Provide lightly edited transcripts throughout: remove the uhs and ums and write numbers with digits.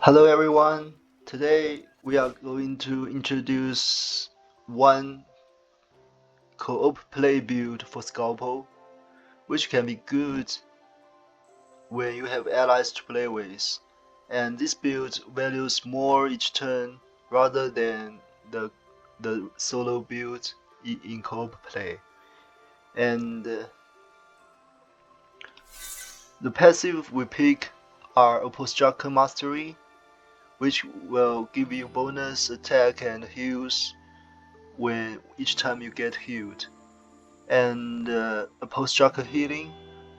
Hello everyone. Today we are going to introduce one co-op play build for Scalpel, which can be good when you have allies to play with. And this build values more each turn rather than the solo build in co-op play. And the passive we pick are Apostruker Mastery, which will give you bonus attack and heals when each time you get healed, and a post-structure healing,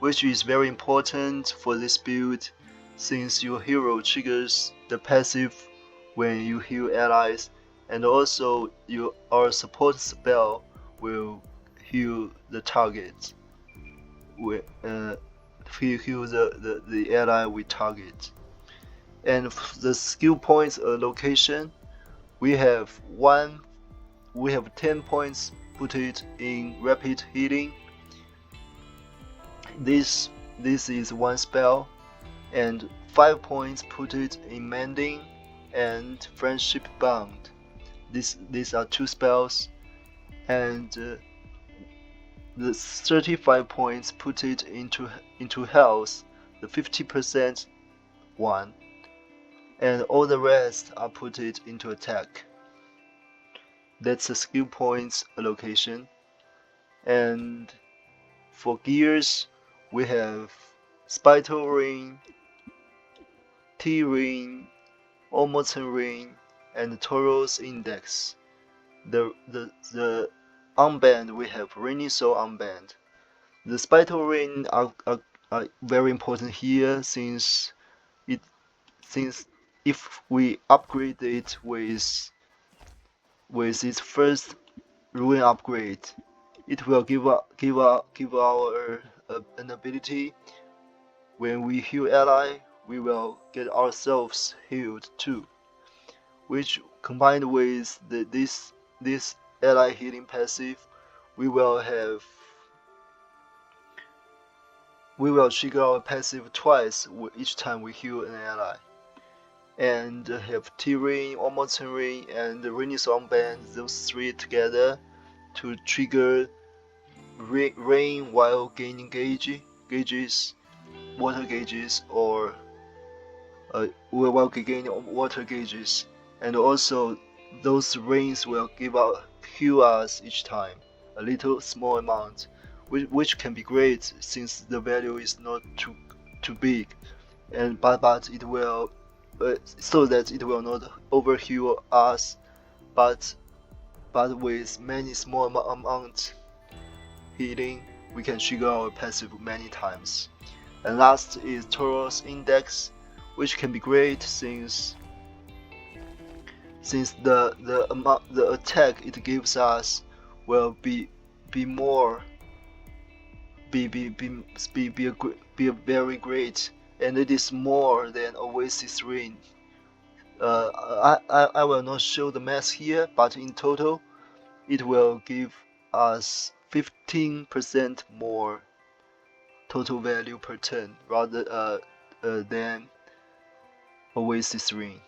which is very important for this build since your hero triggers the passive when you heal allies, and also our support spell will heal the target, heal the ally we target. And the skill points allocation, we have 10 points put it in rapid healing. This is one spell, and 5 points put it in mending and friendship bond. These are two spells, and the 35 points put it into health, the 50% one, and all the rest are put it into attack. That's the skill points allocation. And for gears, we have Spital Ring, T-Ring, Omotun Ring, and Tauros Index. The armband, we have Rainy Soul armband. The Spital Ring are very important here since if we upgrade it with its first ruin upgrade, it will give our an ability. When we heal ally, we will get ourselves healed too, which combined with this ally healing passive, we will trigger our passive twice each time we heal an ally, and have T-Ring, Omotun Ring, and the Rainy Song Band, those three together to trigger rain while gaining gauges, water gauges, or while gaining water gauges, and also those rains will heal us each time, a little small amount, which can be great since the value is not too big, and but it will so that it will not overheal us, but with many small amount healing, we can trigger our passive many times. And last is Tauros Index, which can be great since the attack it gives us will be very great, and it is more than Oasis Ring. I will not show the math here, but in total, it will give us 15% more total value per turn rather than Oasis Ring.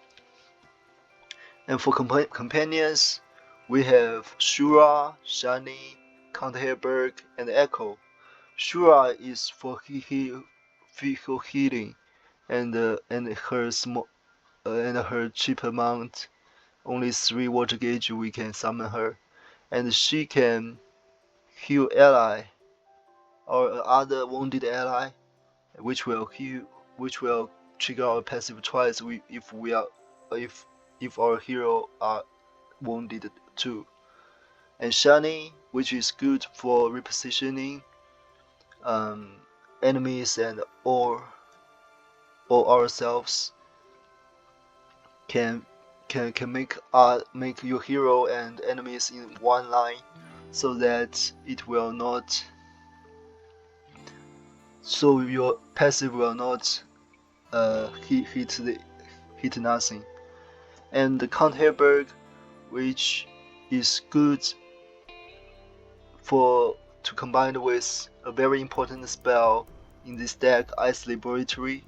And for companions, we have Shura, Shani, Counterberg, and Echo. Shura is for healing, and her cheap amount, only 3 water gauge we can summon her, and she can heal ally or other wounded ally, which will trigger our passive twice if our hero are wounded too. And Shani, which is good for repositioning enemies and or ourselves, can make your hero and enemies in one line, so that your passive will not hit nothing. And the Counterberg, which is good to combine with a very important spell in this deck, Ice Laboratory,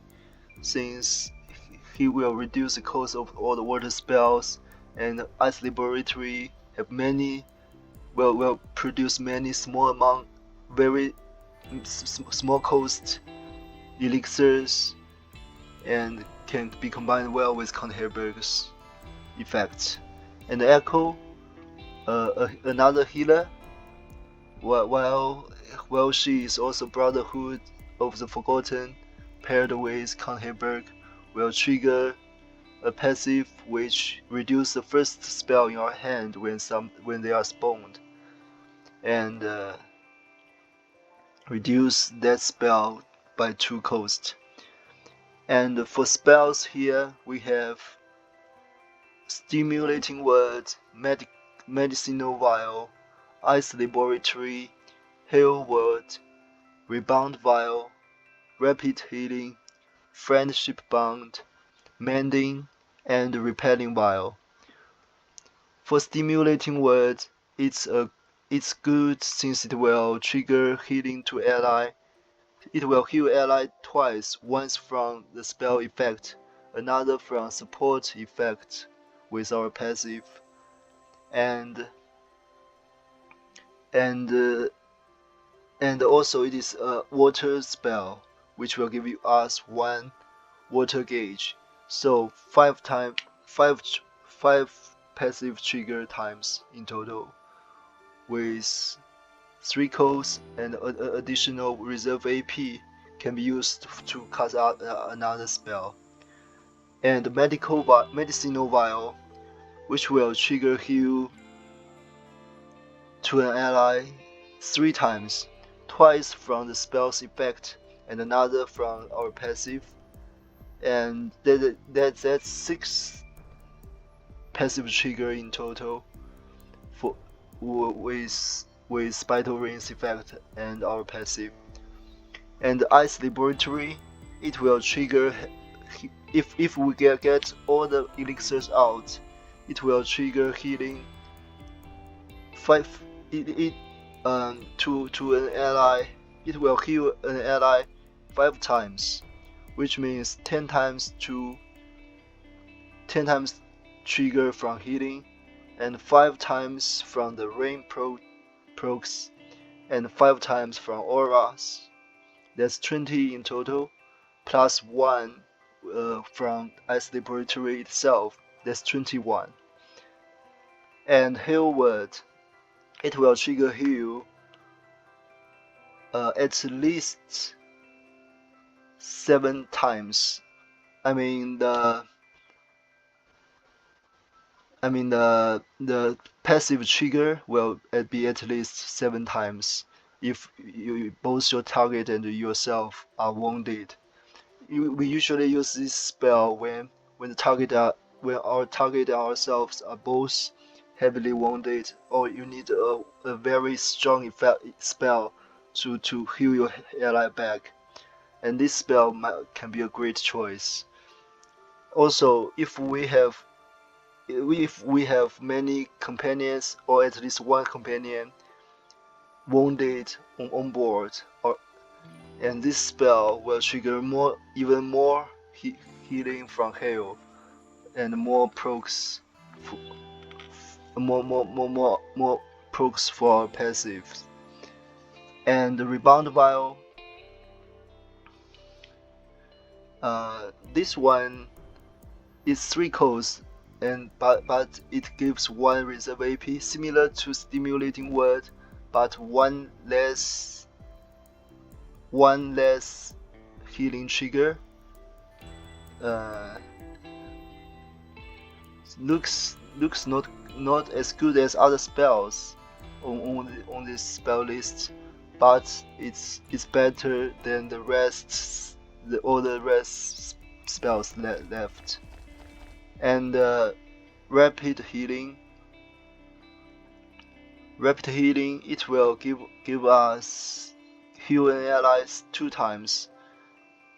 since he will reduce the cost of all the water spells, and Ice Laboratory have many will produce many small amount, very small cost elixirs, and can be combined well with Count Herberg's effect. And Echo, another healer, while she is also Brotherhood of the Forgotten, paired with Count Herberg, will trigger a passive which reduces the first spell in your hand when they are spawned, and reduce that spell by 2 cost. And for spells here, we have Stimulating Word, Medicinal Vial, Ice Laboratory, Heal Word, Rebound Vial, Rapid Healing, Friendship Bond, Mending, and Repelling Vial. For Stimulating Word, it's good since it will trigger healing to ally. It will heal ally twice, once from the spell effect, another from support effect with our passive, and also it is a water spell which will give us 1 water gauge, so 5 passive trigger times in total, with 3 costs, and additional reserve AP can be used to cast out another spell. And Medicinal Vial, which will trigger heal to an ally 3 times, twice from the spell's effect and another from our passive, and that's 6 passive trigger in total for with Spital Rings effect and our passive. And the Ice Laboratory, it will trigger if we get all the elixirs out, it will trigger healing 5 to an ally. It will heal an ally 5 times, which means 10 times trigger from healing, and 5 times from the rain procs, and 5 times from auras. That's 20 in total, plus 1 from Ice Laboratory itself. That's 21. And Heal Word, it will trigger heal at least 7 times. I mean the passive trigger will be at least 7 times if both your target and yourself are wounded. We usually use this spell when our target and ourselves are both heavily wounded, or you need a very strong spell to heal your ally back, and this spell can be a great choice. Also, if we have many companions, or at least 1 companion wounded on board, and this spell will trigger even more healing from hail, and more procs, more procs for our passives. And the Rebound Vial, this one is 3 costs, but it gives 1 reserve AP, similar to Stimulating Word, but 1 less healing trigger. Looks not as good as other spells on this spell list, but it's better than all the rest spells left. And Rapid Healing, it will give us heal an allies 2 times,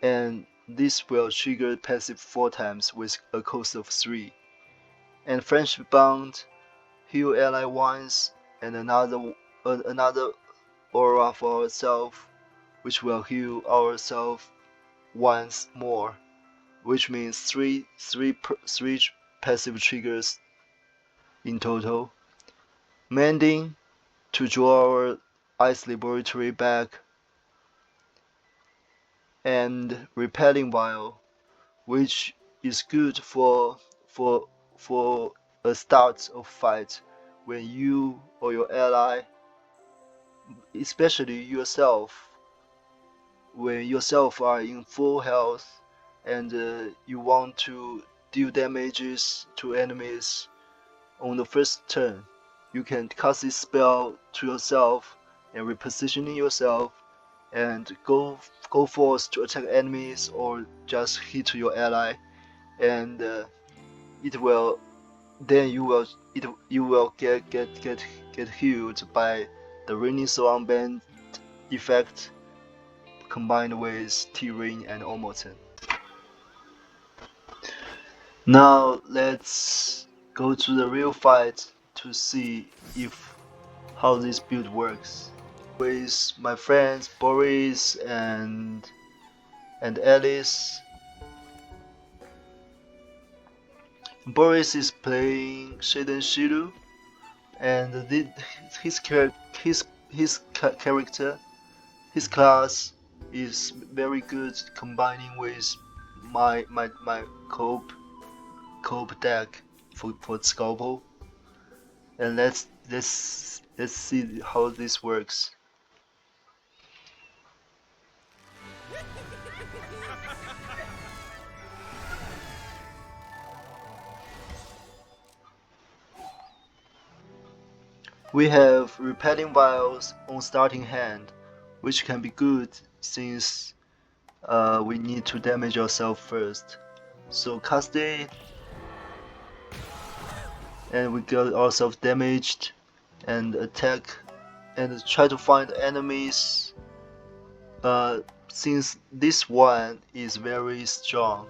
and this will trigger passive 4 times with a cost of 3. And Friendship Bond, heal ally once, and another aura for ourselves, which will heal ourselves once more. which means three passive triggers in total. Mending to draw our ice laboratory back, and repelling vial, which is good for a start of fight when you or your ally, especially yourself, when yourself are in full health and you want to deal damages to enemies on the first turn, you can cast this spell to yourself and repositioning yourself and go forth to attack enemies or just hit your ally, and it will then you will get healed by the raining song band effect combined with T-Rain and Omoten. Now let's go to the real fight to see if how this build works. With my friends Boris and Alice. Boris is playing Shaden Shiru, and his character, his class is very good combining with my co-op deck for Scalpel. And let's see how this works. We have repelling vials on starting hand, which can be good since we need to damage ourselves first. So cast it, and we get ourselves damaged, and attack, and try to find enemies. Since this one is very strong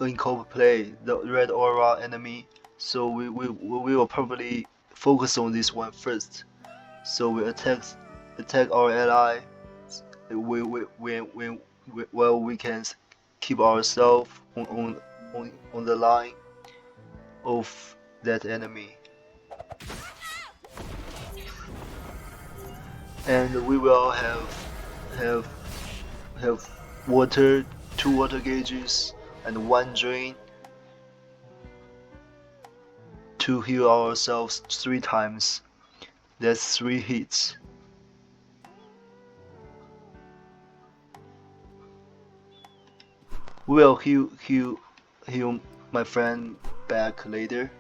in co-op play, the red aura enemy, so we will probably focus on this one first. So we attack our ally. Well, we can keep ourselves on the line of that enemy, and we will have water, 2 water gauges and 1 drain to heal ourselves 3 times. That's 3 hits. We will heal my friend back later,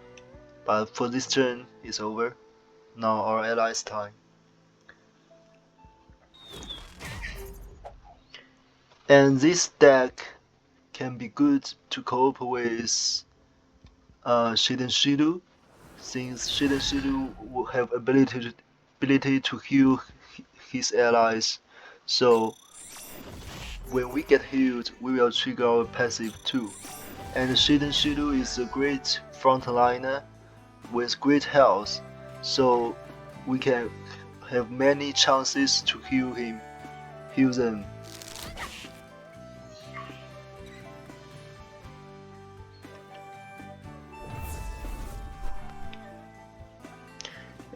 but for this turn it's over. Now our allies' time. And this deck can be good to co-op with Shaden Shiru, since Shaden Shiru will have ability to heal his allies. So when we get healed, we will trigger our passive too. And Shaden Shiru is a great frontliner with great health, so we can have many chances to heal them.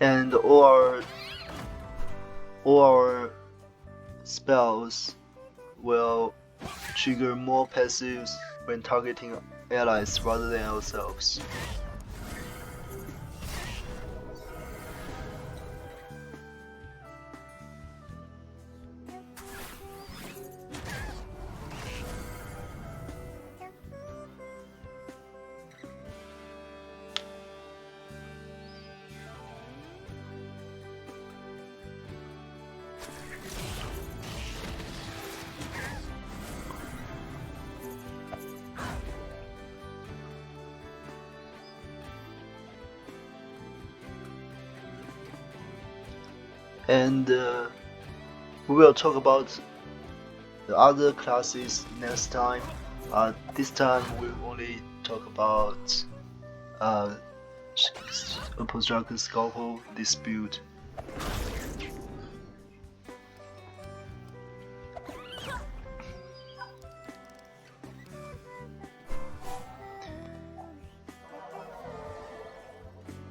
And all our spells will trigger more passives when targeting allies rather than ourselves. And we will talk about the other classes next time. This time we'll only talk about Apostruker Scalpel dispute.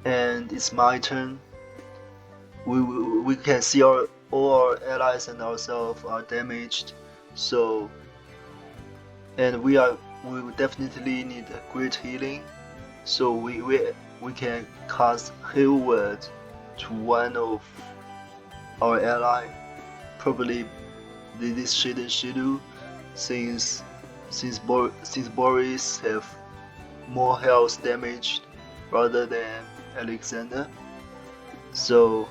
And it's my turn. We can see all our allies and ourselves are damaged, so and we will definitely need a great healing, so we can cast Heal Word to one of our ally, probably this Shidu, since Boris have more health damage rather than Alexander. So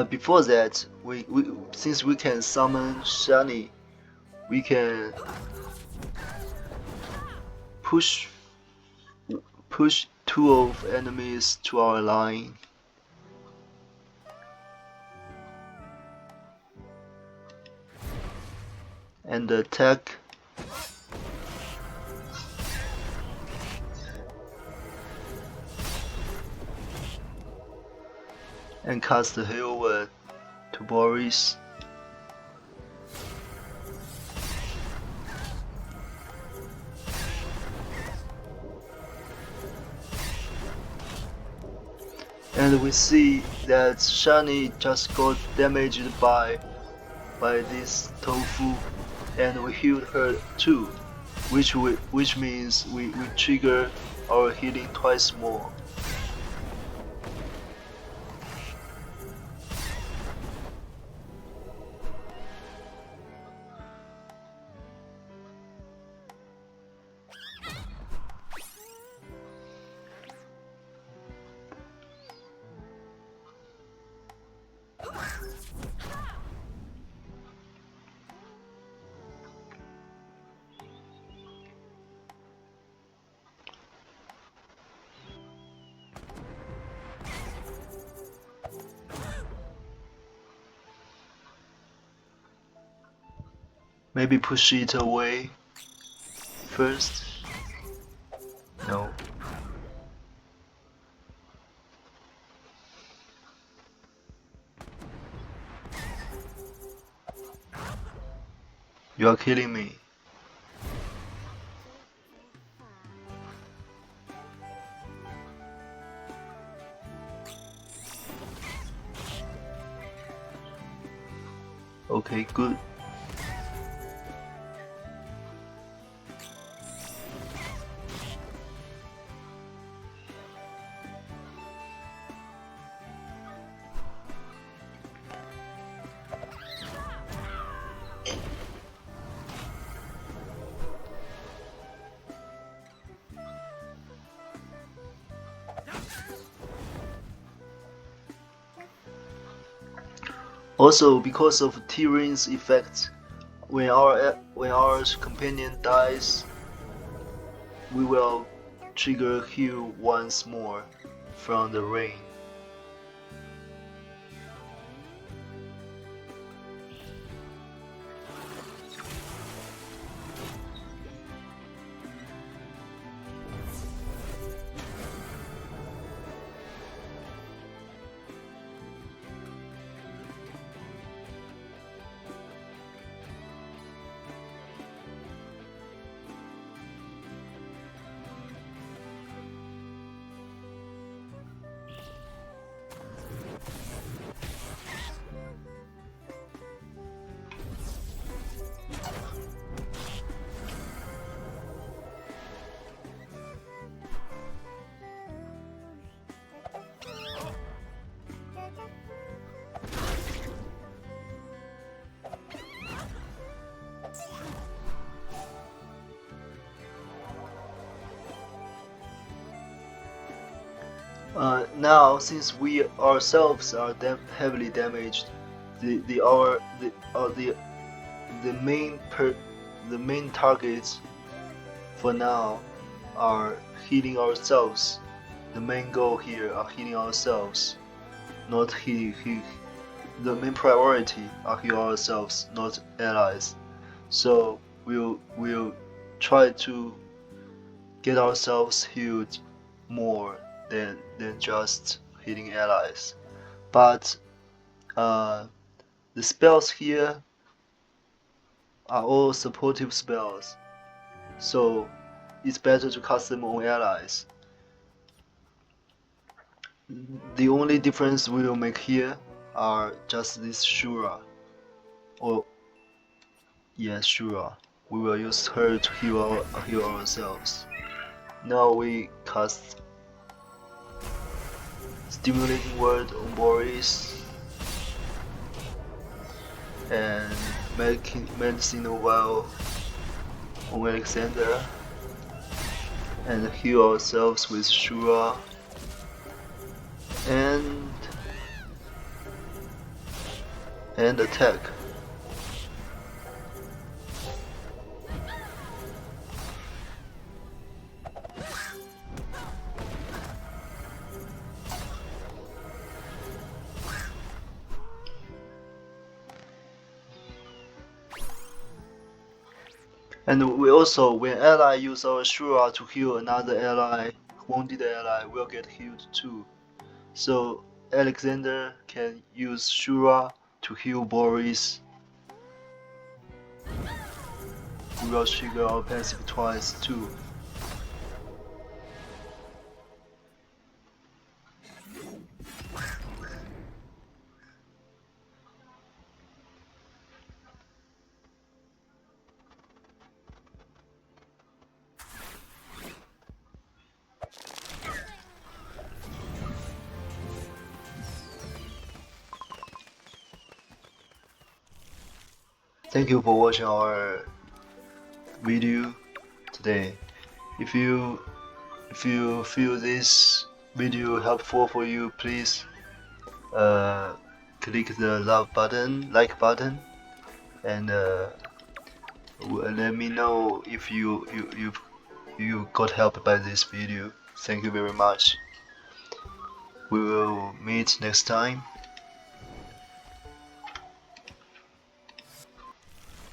before that, since we can summon Shani, we can push two of enemies to our line. And attack. And cast the Heal Word to Boris. And we see that Shani just got damaged by this tofu, and we healed her too, which means we trigger our healing twice more. Maybe push it away first. No. You are killing me. Okay, good. Also, because of Tyrion's effect, when our companion dies, we will trigger heal once more from the rain. Now, since we ourselves are heavily damaged, the main targets for now are healing ourselves. The main goal here are healing ourselves, not heal. The main priority are heal ourselves, not allies. So we'll try to get ourselves healed more than just hitting allies. But the spells here are all supportive spells, so it's better to cast them on allies. The only difference we will make here are just this Shura. Or yes, Shura. We will use her to heal ourselves. Now we cast Stimulating Word on Boris and Medicinal Vial on Alexander and heal ourselves with Shura and attack. And we also, when ally use our Shura to heal another ally, wounded ally will get healed too. So Alexander can use Shura to heal Boris. We will trigger our passive twice too. Thank you for watching our video today. If you feel this video helpful for you, please click the like button, and let me know if you got help by this video. Thank you very much. We will meet next time.